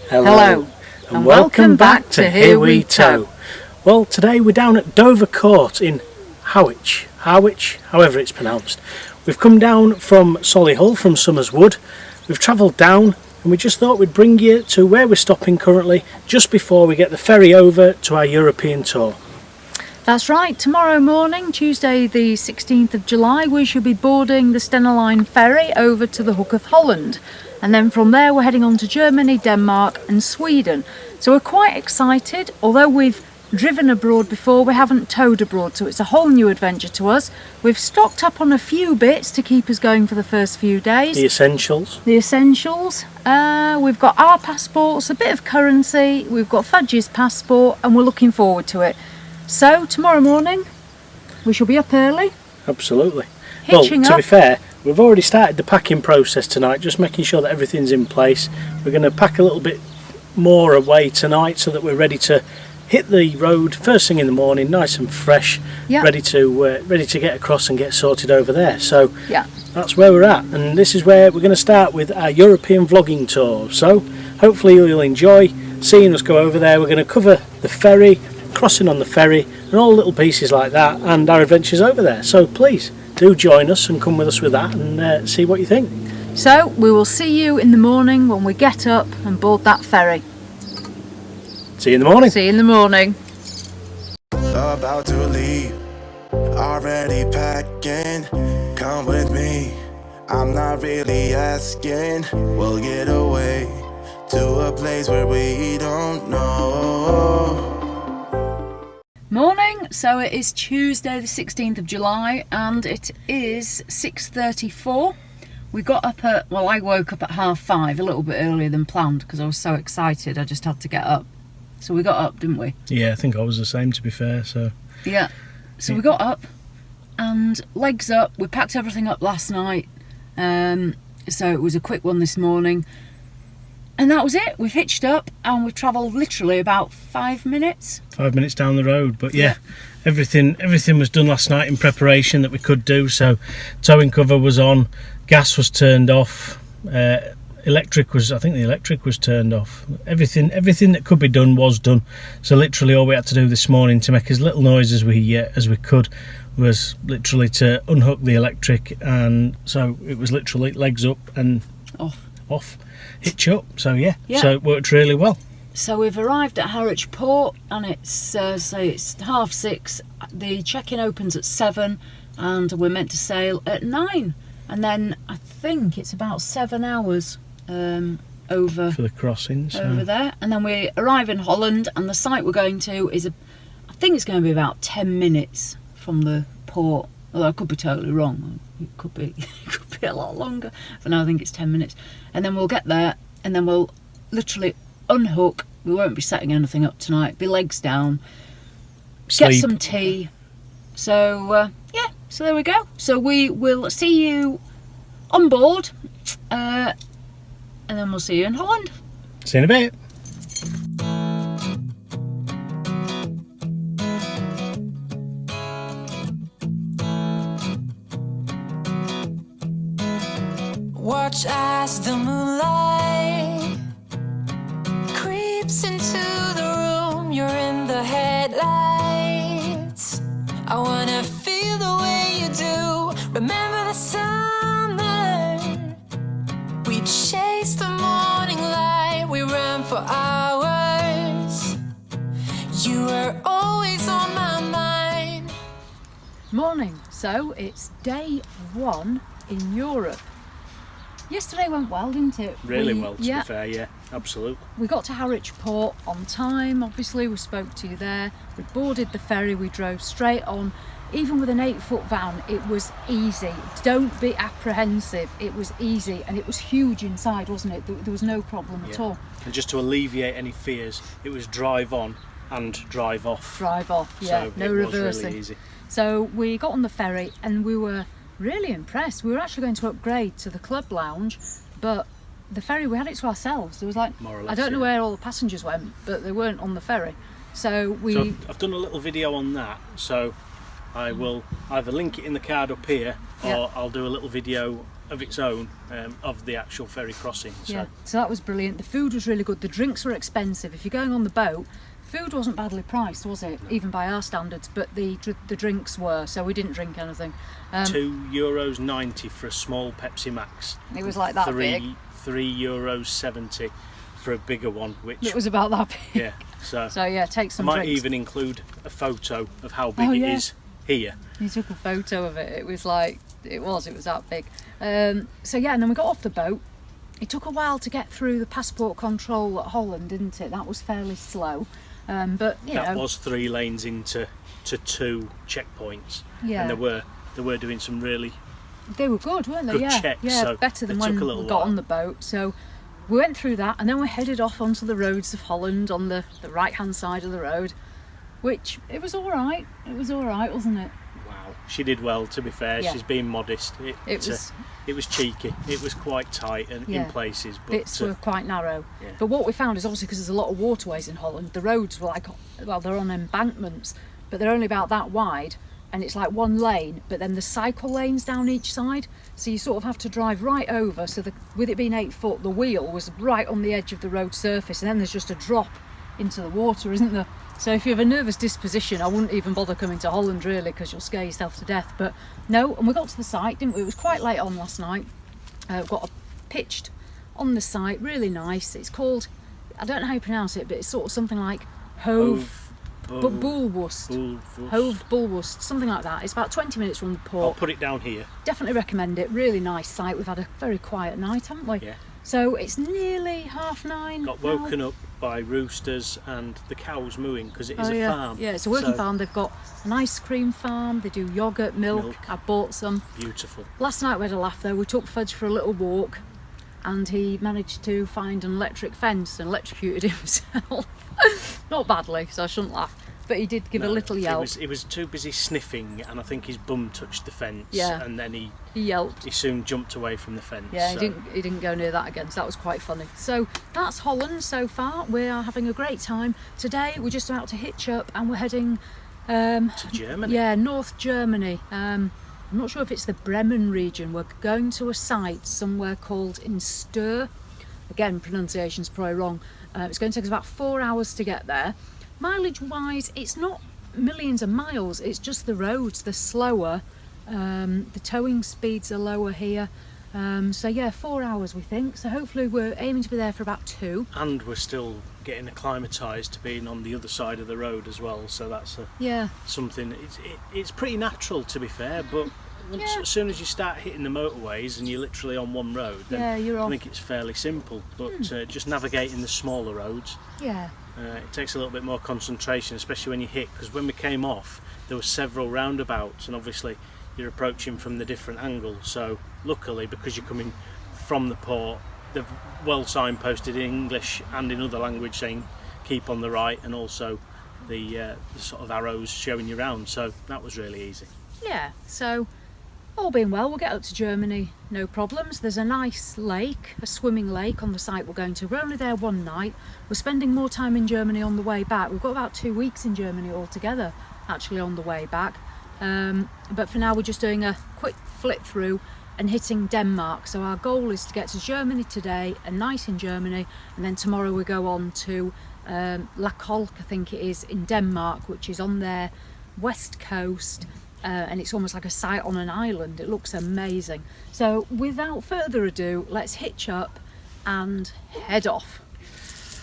Hello. And welcome back to Here We Tow. Well, today we're down at Dover Court in Harwich, however it's pronounced. We've come down from Solihull, from Somers Wood. We've travelled down and we just thought we'd bring you to where we're stopping currently, just before we get the ferry over to our European tour. That's right, tomorrow morning, Tuesday the 16th of July, we shall be boarding the Stena Line ferry over to the Hook of Holland. And then from there we're heading on to Germany, Denmark and Sweden. So we're quite excited. Although we've driven abroad before, we haven't towed abroad, so it's a whole new adventure to us. We've stocked up on a few bits to keep us going for the first few days. The essentials. We've got our passports, a bit of currency, we've got Fudge's passport, and we're looking forward to it. So tomorrow morning we shall be up early. Absolutely. Hitching to be fair, we've already started the packing process tonight, just making sure that everything's in place. We're going to pack a little bit more away tonight so that we're ready to hit the road first thing in the morning, nice and fresh, ready to get across and get sorted over there. So that's where we're at, and this is where we're going to start with our European vlogging tour. So hopefully you'll enjoy seeing us go over there. We're going to cover the ferry, crossing on the ferry and all little pieces like that, and our adventures over there. So please do join us and come with us with that and see what you think. So we will see you in the morning when we get up and board that ferry. See you in the morning. See you in the morning. About to leave, already packing. Come with me, I'm not really asking. We'll get away to a place where we don't know. Morning, so it is Tuesday the 16th of July and it is 6:34. We got up at, well, I woke up at 5:30, a little bit earlier than planned because I was so excited I just had to get up. So we got up, didn't we? Yeah, I think I was the same, to be fair. So yeah, so we got up and legs up. We packed everything up last night, so it was a quick one this morning. And that was it. We've hitched up and we've travelled literally about 5 minutes. 5 minutes down the road, but yeah, everything was done last night in preparation that we could do. So towing cover was on, gas was turned off, I think the electric was turned off. Everything that could be done was done. So literally all we had to do this morning to make as little noise as we could was literally to unhook the electric, and so it was literally legs up and off. Hitch up, so so it worked really well. So we've arrived at Harwich Port and it's 6:30. The check-in opens at 7 and we're meant to sail at 9, and then I think it's about 7 hours over for the crossings over there, and then we arrive in Holland and the site we're going to is I think it's going to be about 10 minutes from the port, although I could be totally wrong. It could be a lot longer, but now I think it's 10 minutes. And then we'll get there and then we'll literally unhook. We won't be setting anything up tonight, be legs down, sleep, get some tea. So so there we go. So we will see you on board and then we'll see you in Holland. See you in a bit. Watch as the moonlight creeps into the room. You're in the headlights. I wanna feel the way you do. Remember the summer? We chased the morning light. We ran for hours. You were always on my mind. Morning. So it's day 1 in Europe. Yesterday went well, didn't it? Really well, to be fair, yeah, absolutely. We got to Harwich Port on time, obviously, we spoke to you there. We boarded the ferry, we drove straight on. Even with an 8-foot van, it was easy. Don't be apprehensive, it was easy. And it was huge inside, wasn't it? There was no problem at all. And just to alleviate any fears, it was drive on and drive off. Drive off, yeah, so no reversing. Was really easy. So we got on the ferry and we were really impressed. We were actually going to upgrade to the club lounge, but the ferry, we had it to ourselves. There was like, more or less, I don't know where all the passengers went, but they weren't on the ferry. So I've done a little video on that, so I will either link it in the card up here or I'll do a little video of its own of the actual ferry crossing. So. Yeah, so that was brilliant. The food was really good. The drinks were expensive. If you're going on the boat, food wasn't badly priced, was it? Even by our standards, but the drinks were, so we didn't drink anything. €2.90 for a small Pepsi Max. It was like that big. €3.70 for a bigger one, which It was about that big. yeah. So yeah, take some I might drinks. even include a photo of how big yeah. it is here. You took a photo of it. It was that big. So yeah, and then we got off the boat. It took a while to get through the passport control at Holland, didn't it? That was fairly slow. But you That know, was 3 lanes into 2 checkpoints. Yeah. And they were doing some really they were good, weren't they? good Yeah, checks, yeah, so better than it when took a we little got while. on the boat. So we went through that, and then we headed off onto the roads of Holland on the right hand side of the road, which it was all right. It was all right, wasn't it? Wow, she did well. To be fair, Yeah. she's being modest. It was cheeky. It was quite tight and Yeah. in places, but Bits were quite narrow. yeah. But what we found is obviously because there's a lot of waterways in Holland, the roads were they're on embankments, but they're only about that wide, and it's like one lane, but then the cycle lanes down each side, so you sort of have to drive right over. So with it being 8 foot, the wheel was right on the edge of the road surface, and then there's just a drop into the water, isn't there? So if you have a nervous disposition, I wouldn't even bother coming to Holland really, because you'll scare yourself to death. But no, and we got to the site, didn't we? It was quite late on last night. Got pitched on the site, really nice. It's called, I don't know how you pronounce it, but it's sort of something like Hove Bulwust. Hove Bulwust, something like that. It's about 20 minutes from the I'll port. put it down here. Definitely recommend it. Really nice site. We've had a very quiet night, haven't we? Yeah. So it's nearly 9:30. Got now. woken up by roosters and the cows mooing because it is Oh, a yeah. farm. Yeah, it's a working So, farm. They've got an ice cream farm. They do yoghurt, milk. I bought some. Beautiful. Last night we had a laugh though. We took Fudge for a little walk, and he managed to find an electric fence and electrocuted himself. Not badly, so I shouldn't laugh. But he did give a little yelp. He was too busy sniffing, and I think his bum touched the fence. Yeah. And then he Yelped. soon jumped away from the fence. Yeah, so. he didn't go near that again, so that was quite funny. So that's Holland so far. We are having a great time. Today we're just about to hitch up and we're heading to Germany. Yeah, North Germany. I'm not sure if it's the Bremen region. We're going to a site somewhere called in Stur. Again, pronunciation's probably wrong. It's going to take us about 4 hours to get there. Mileage wise, it's not millions of miles, it's just the roads, they're slower. The towing speeds are lower here. So yeah, 4 hours we think. So hopefully we're aiming to be there for about 2. And we're still getting acclimatised to being on the other side of the road as well. So that's Yeah. something. It's pretty natural, to be fair, but as soon as you start hitting the motorways and you're literally on one road, then Yeah, you're I off. think it's fairly simple. But just navigating the smaller roads, Yeah. it takes a little bit more concentration, especially when you hit. Because when we came off, there were several roundabouts, and obviously you're approaching from the different angles. So luckily, because you're coming from the port, they've well signposted in English and in other language saying keep on the right, and also the sort of arrows showing you around. So that was really easy. Yeah, so all being well, we'll get up to Germany, no problems. There's a nice lake, a swimming lake on the site we're going to. We're only there one night. We're spending more time in Germany on the way back. We've got about 2 weeks in Germany altogether, actually, on the way back. But for now, we're just doing a quick flit through and hitting Denmark. So our goal is to get to Germany today, a night in Germany, and then tomorrow we go on to La Kolk, I think it is, in Denmark, which is on their west coast. And it's almost like a site on an island. It looks amazing. So without further ado, let's hitch up and head off.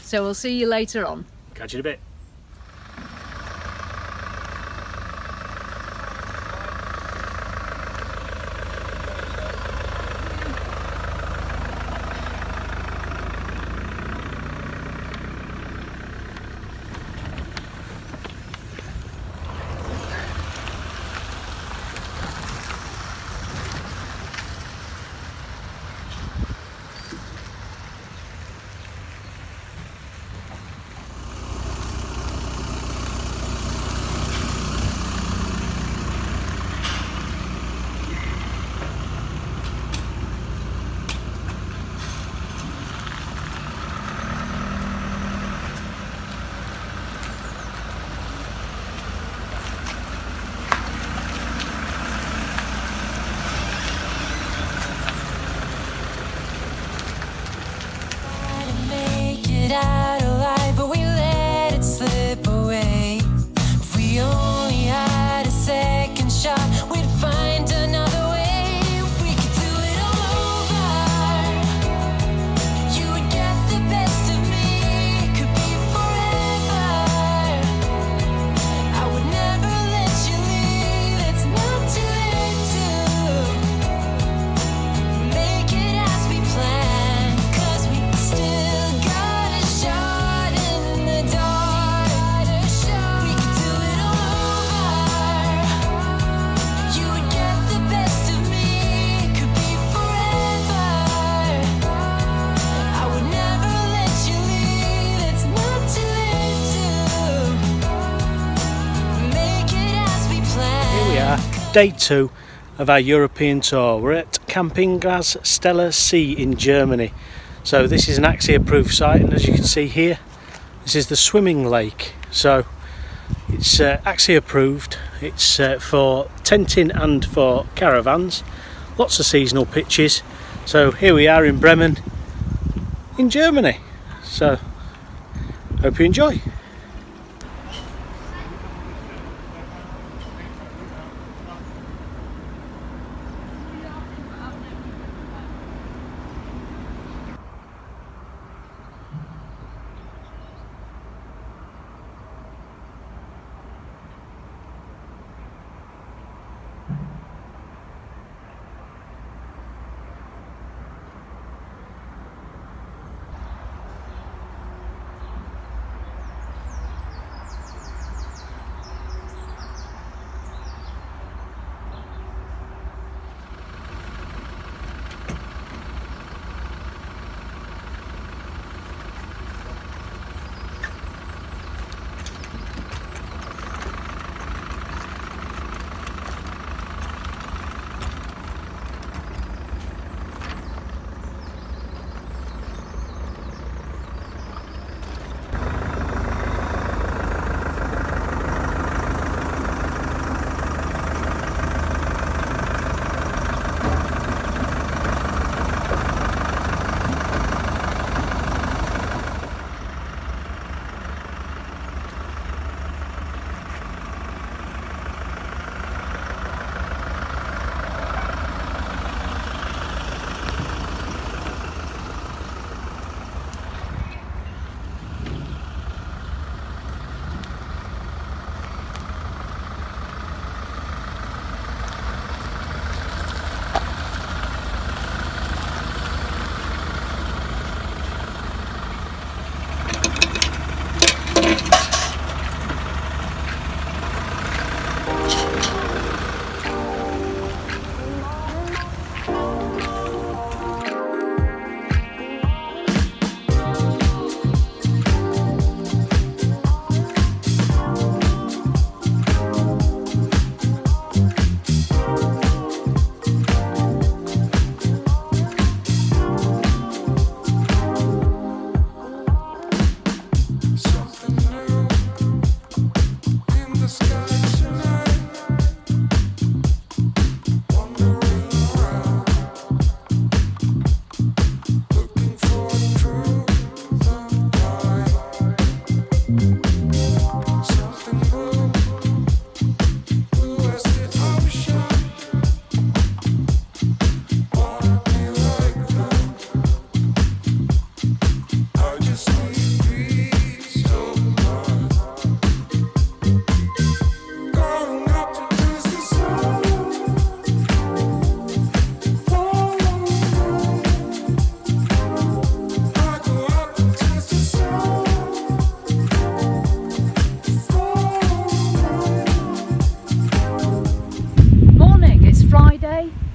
So we'll see you later on. Catch you in a bit. day 2 of our European tour. We're at Campingplatz Stella C in Germany. So this is an AXI approved site, and as you can see here, this is the swimming lake. So it's AXI approved. It's for tenting and for caravans. Lots of seasonal pitches. So here we are in Bremen in Germany. So hope you enjoy.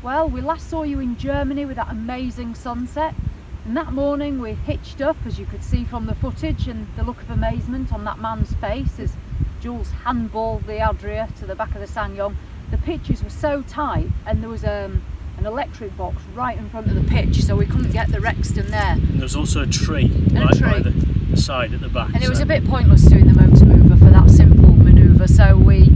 Well, we last saw you in Germany with that amazing sunset, and that morning we hitched up, as you could see from the footage, and the look of amazement on that man's face as Jules handballed the Adria to the back of the Sanyong. The pitches were so tight, and there was an electric box right in front of the pitch, so we couldn't get the Rexton there. And there was also a tree by the side at the back. And it was a bit pointless doing the motor mover for that simple manoeuvre, so we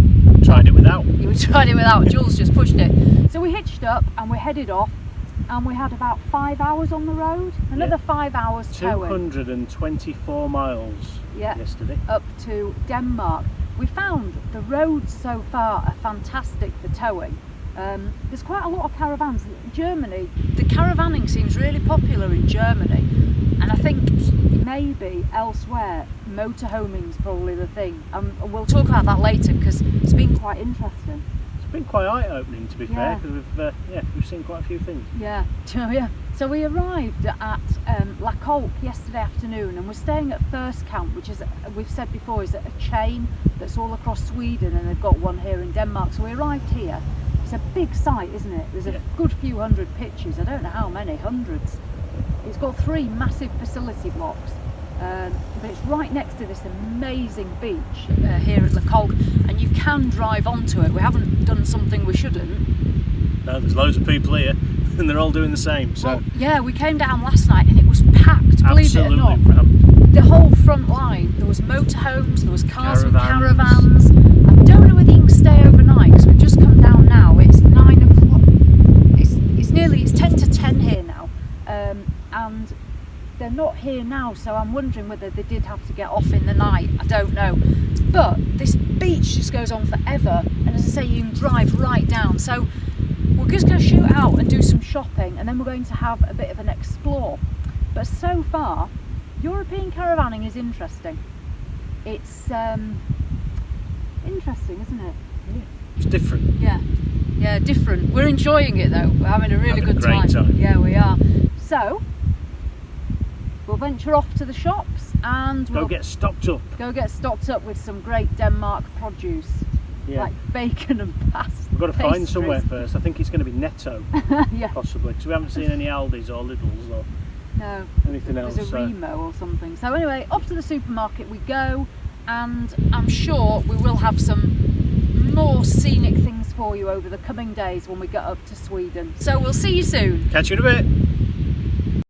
tried it without. We tried it without. Jules just pushed it. So we hitched up and we headed off, and we had about 5 hours on the road. Another 5 hours towing. 224 miles yesterday. Up to Denmark. We found the roads so far are fantastic for towing. There's quite a lot of caravans. Germany, the caravanning seems really popular in Germany, and I think maybe elsewhere motorhoming's probably the thing. We'll talk about that later because it's been quite interesting. It's been quite eye-opening, to be fair, because we've seen quite a few things. Yeah. So we arrived at La Kolk yesterday afternoon, and we're staying at First Camp, which is, we've said before, is a chain that's all across Sweden, and they've got one here in Denmark. So we arrived here. It's a big site, isn't it? There's a good few hundred pitches. I don't know how many, hundreds. It's got 3 massive facility blocks. But it's right next to this amazing beach here at Le Colgue, and you can drive onto it. We haven't done something we shouldn't. No, there's loads of people here and they're all doing the same. So Well, yeah, we came down last night and it was packed, believe it or not. absolutely rammed. The whole front line, there was motorhomes, there was cars and Caravans. caravans. I don't know whether you can stay overnight because we've just come down now. It's 9 o'clock. It's 10 to 10 here now, and they're not here now. So I'm wondering whether they did have to get off in the night. I don't know. But this beach just goes on forever, and as I say, you can drive right down. So we're just going to shoot out and do some shopping, and then we're going to have a bit of an explore. But so far, European caravanning is interesting. It's interesting, isn't it? It's different. Yeah, different. We're enjoying it though. We're having a really Having a good great time. Yeah, we are. So we'll venture off to the shops and Go we'll get stocked up. go get stocked up with some great Denmark produce, Yeah. like bacon and pasta. We've got to find somewhere first. I think it's going to be Netto, Yeah, possibly, because we haven't seen any Aldis or Lidls or no. anything else. There's a so- Remo or something. So anyway, off to the supermarket we go, and I'm sure we will have some more scenic things for you over the coming days when we get up to Sweden. So we'll see you soon. Catch you in a bit.